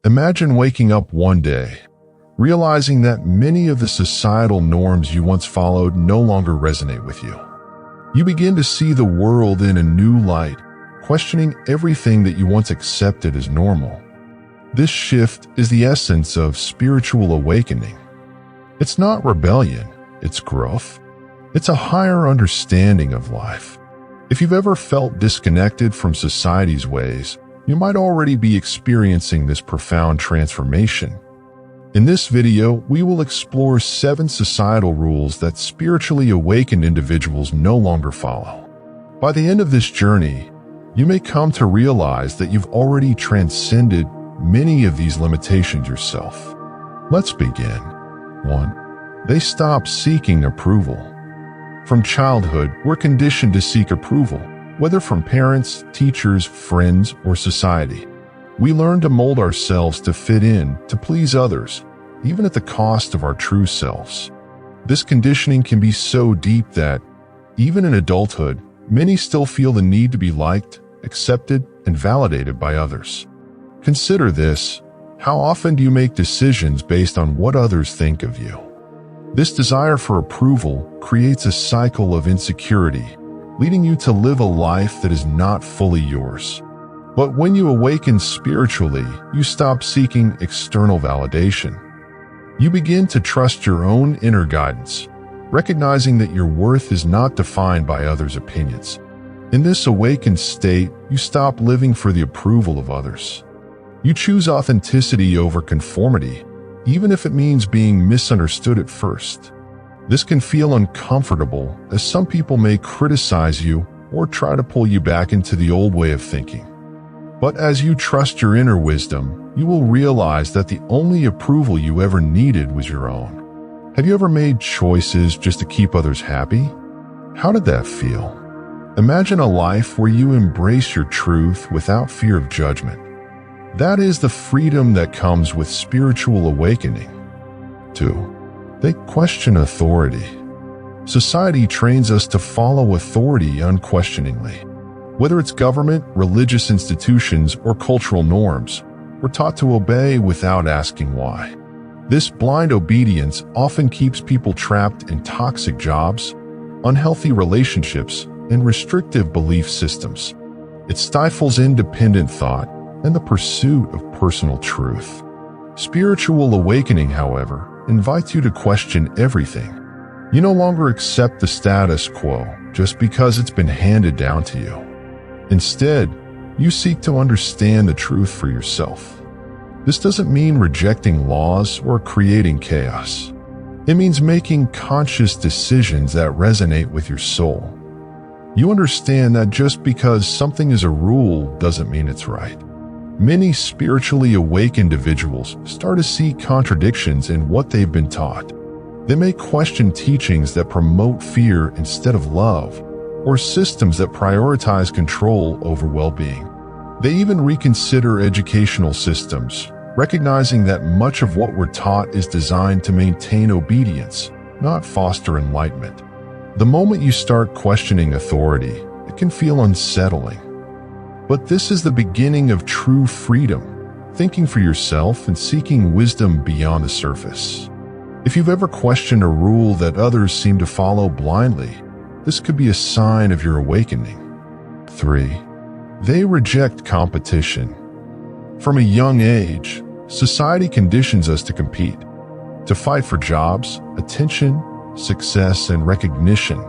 Imagine waking up one day, realizing that many of the societal norms you once followed no longer resonate with you. You begin to see the world in a new light, questioning everything that you once accepted as normal. This shift is the essence of spiritual awakening. It's not rebellion, it's growth. It's a higher understanding of life. If you've ever felt disconnected from society's ways, you might already be experiencing this profound transformation. In this video, we will explore 7 societal rules that spiritually awakened individuals no longer follow. By the end of this journey, you may come to realize that you've already transcended many of these limitations yourself. Let's begin. 1. They stop seeking approval. From childhood, we're conditioned to seek approval, whether from parents, teachers, friends, or society. We learn to mold ourselves to fit in, to please others, even at the cost of our true selves. This conditioning can be so deep that, even in adulthood, many still feel the need to be liked, accepted, and validated by others. Consider this: how often do you make decisions based on what others think of you? This desire for approval creates a cycle of insecurity, leading you to live a life that is not fully yours. But when you awaken spiritually, you stop seeking external validation. You begin to trust your own inner guidance, recognizing that your worth is not defined by others' opinions. In this awakened state, you stop living for the approval of others. You choose authenticity over conformity, even if it means being misunderstood at first. This can feel uncomfortable, as some people may criticize you or try to pull you back into the old way of thinking. But as you trust your inner wisdom, you will realize that the only approval you ever needed was your own. Have you ever made choices just to keep others happy? How did that feel? Imagine a life where you embrace your truth without fear of judgment. That is the freedom that comes with spiritual awakening. 2. They question authority. Society trains us to follow authority unquestioningly. Whether it's government, religious institutions, or cultural norms, we're taught to obey without asking why. This blind obedience often keeps people trapped in toxic jobs, unhealthy relationships, and restrictive belief systems. It stifles independent thought and the pursuit of personal truth. Spiritual awakening, however, invites you to question everything. You no longer accept the status quo just because it's been handed down to you. Instead, you seek to understand the truth for yourself. This doesn't mean rejecting laws or creating chaos. It means making conscious decisions that resonate with your soul. You understand that just because something is a rule doesn't mean it's right. Many spiritually awakened individuals start to see contradictions in what they've been taught. They may question teachings that promote fear instead of love, or systems that prioritize control over well-being. They even reconsider educational systems, recognizing that much of what we're taught is designed to maintain obedience, not foster enlightenment. The moment you start questioning authority, it can feel unsettling. But this is the beginning of true freedom, thinking for yourself and seeking wisdom beyond the surface. If you've ever questioned a rule that others seem to follow blindly, this could be a sign of your awakening. 3. They reject competition. From a young age, society conditions us to compete, to fight for jobs, attention, success, and recognition.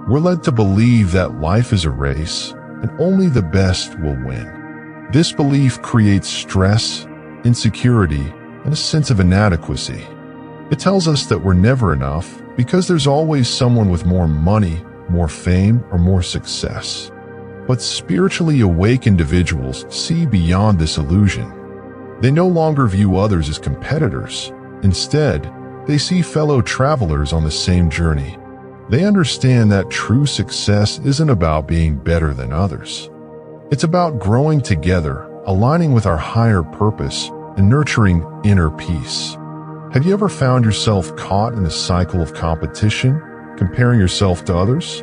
We're led to believe that life is a race, and only the best will win. This belief creates stress, insecurity, and a sense of inadequacy. It tells us that we're never enough because there's always someone with more money, more fame, or more success. But spiritually awake individuals see beyond this illusion. They no longer view others as competitors. Instead, they see fellow travelers on the same journey. They understand that true success isn't about being better than others. It's about growing together, aligning with our higher purpose, and nurturing inner peace. Have you ever found yourself caught in a cycle of competition, comparing yourself to others?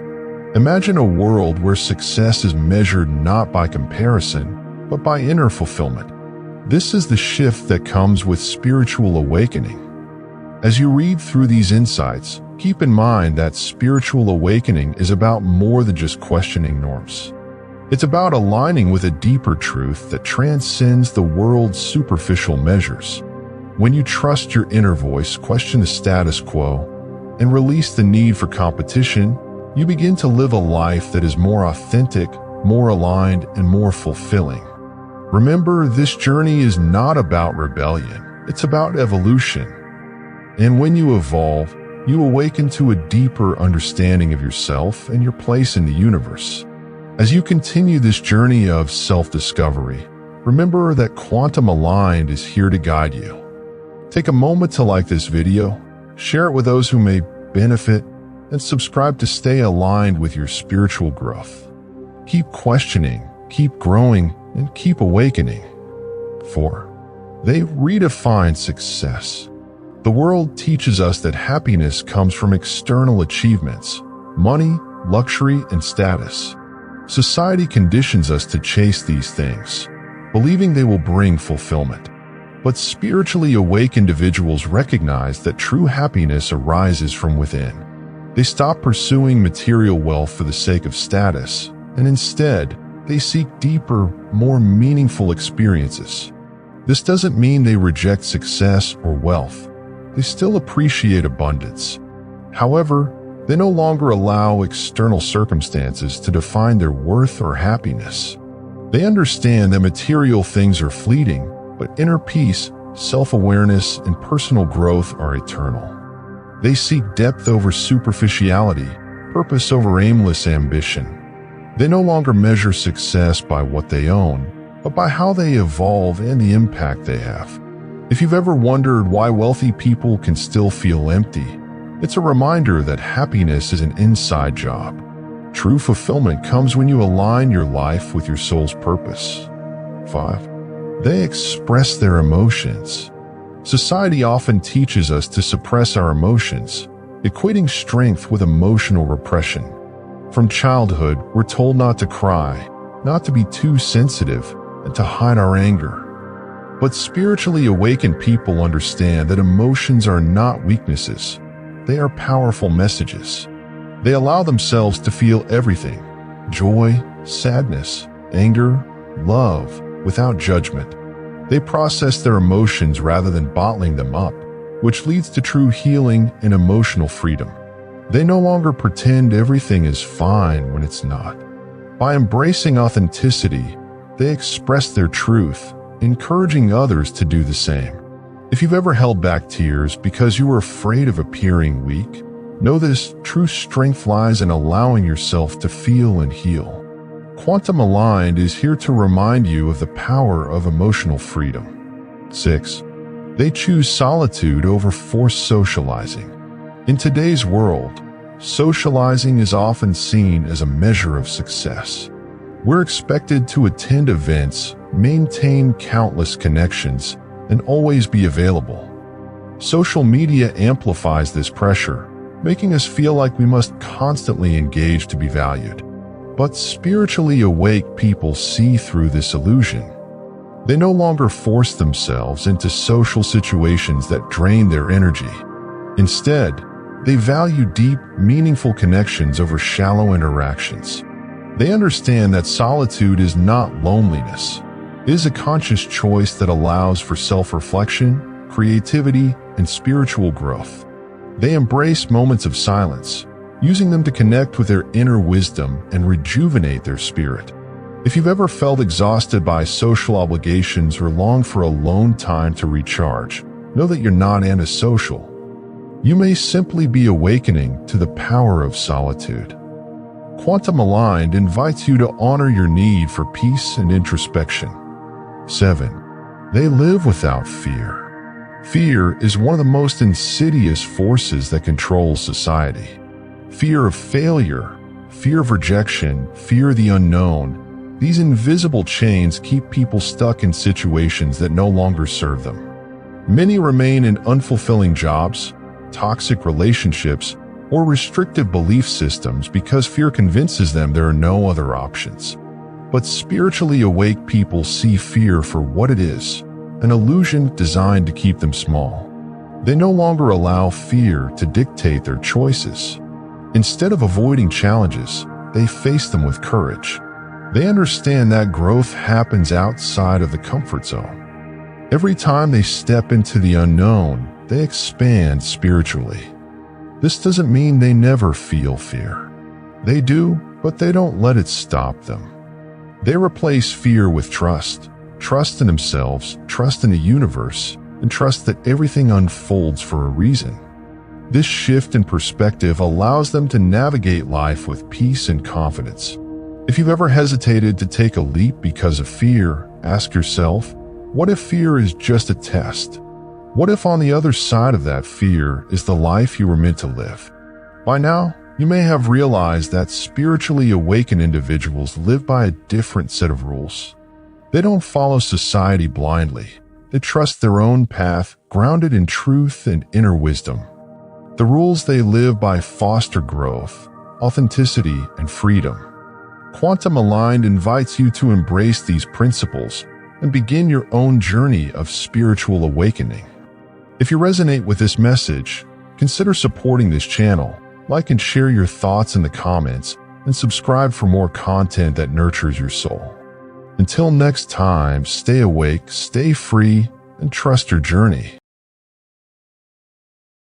Imagine a world where success is measured not by comparison, but by inner fulfillment. This is the shift that comes with spiritual awakening. As you read through these insights, keep in mind that spiritual awakening is about more than just questioning norms. It's about aligning with a deeper truth that transcends the world's superficial measures. When you trust your inner voice, question the status quo, and release the need for competition, you begin to live a life that is more authentic, more aligned, and more fulfilling. Remember, this journey is not about rebellion, it's about evolution. And when you evolve, you awaken to a deeper understanding of yourself and your place in the universe. As you continue this journey of self-discovery, remember that Quantum Aligned is here to guide you. Take a moment to like this video, share it with those who may benefit, and subscribe to stay aligned with your spiritual growth. Keep questioning, keep growing, and keep awakening. 4. They redefine success. The world teaches us that happiness comes from external achievements, money, luxury, and status. Society conditions us to chase these things, believing they will bring fulfillment. But spiritually awake individuals recognize that true happiness arises from within. They stop pursuing material wealth for the sake of status, and instead, they seek deeper, more meaningful experiences. This doesn't mean they reject success or wealth. They still appreciate abundance. However, they no longer allow external circumstances to define their worth or happiness. They understand that material things are fleeting, but inner peace, self-awareness, and personal growth are eternal. They seek depth over superficiality, purpose over aimless ambition. They no longer measure success by what they own, but by how they evolve and the impact they have. If you've ever wondered why wealthy people can still feel empty, it's a reminder that happiness is an inside job. True fulfillment comes when you align your life with your soul's purpose. 5. They express their emotions. Society often teaches us to suppress our emotions, equating strength with emotional repression. From childhood, we're told not to cry, not to be too sensitive, and to hide our anger. But spiritually awakened people understand that emotions are not weaknesses. They are powerful messages. They allow themselves to feel everything: joy, sadness, anger, love, without judgment. They process their emotions rather than bottling them up, which leads to true healing and emotional freedom. They no longer pretend everything is fine when it's not. By embracing authenticity, they express their truth, encouraging others to do the same. If you've ever held back tears because you were afraid of appearing weak, know this: true strength lies in allowing yourself to feel and heal. Quantum Aligned is here to remind you of the power of emotional freedom. 6. They choose solitude over forced socializing. In today's world, socializing is often seen as a measure of success. We're expected to attend events, maintain countless connections, and always be available. Social media amplifies this pressure, making us feel like we must constantly engage to be valued. But spiritually awake people see through this illusion. They no longer force themselves into social situations that drain their energy. Instead, they value deep, meaningful connections over shallow interactions. They understand that solitude is not loneliness. It is a conscious choice that allows for self-reflection, creativity, and spiritual growth. They embrace moments of silence, using them to connect with their inner wisdom and rejuvenate their spirit. If you've ever felt exhausted by social obligations or long for alone time to recharge, know that you're not antisocial. You may simply be awakening to the power of solitude. Quantum Aligned invites you to honor your need for peace and introspection. 7. They live without fear. Fear is one of the most insidious forces that controls society. Fear of failure, fear of rejection, fear of the unknown. These invisible chains keep people stuck in situations that no longer serve them. Many remain in unfulfilling jobs, toxic relationships, or restrictive belief systems because fear convinces them there are no other options. But spiritually awake people see fear for what it is: an illusion designed to keep them small. They no longer allow fear to dictate their choices. Instead of avoiding challenges, they face them with courage. They understand that growth happens outside of the comfort zone. Every time they step into the unknown, they expand spiritually. This doesn't mean they never feel fear. They do, but they don't let it stop them. They replace fear with trust. Trust in themselves, trust in the universe, and trust that everything unfolds for a reason. This shift in perspective allows them to navigate life with peace and confidence. If you've ever hesitated to take a leap because of fear, ask yourself, what if fear is just a test? What if on the other side of that fear is the life you were meant to live? By now, you may have realized that spiritually awakened individuals live by a different set of rules. They don't follow society blindly. They trust their own path, grounded in truth and inner wisdom. The rules they live by foster growth, authenticity, and freedom. Quantum Aligned invites you to embrace these principles and begin your own journey of spiritual awakening. If you resonate with this message, consider supporting this channel. Like and share your thoughts in the comments, and subscribe for more content that nurtures your soul. Until next time, stay awake, stay free, and trust your journey.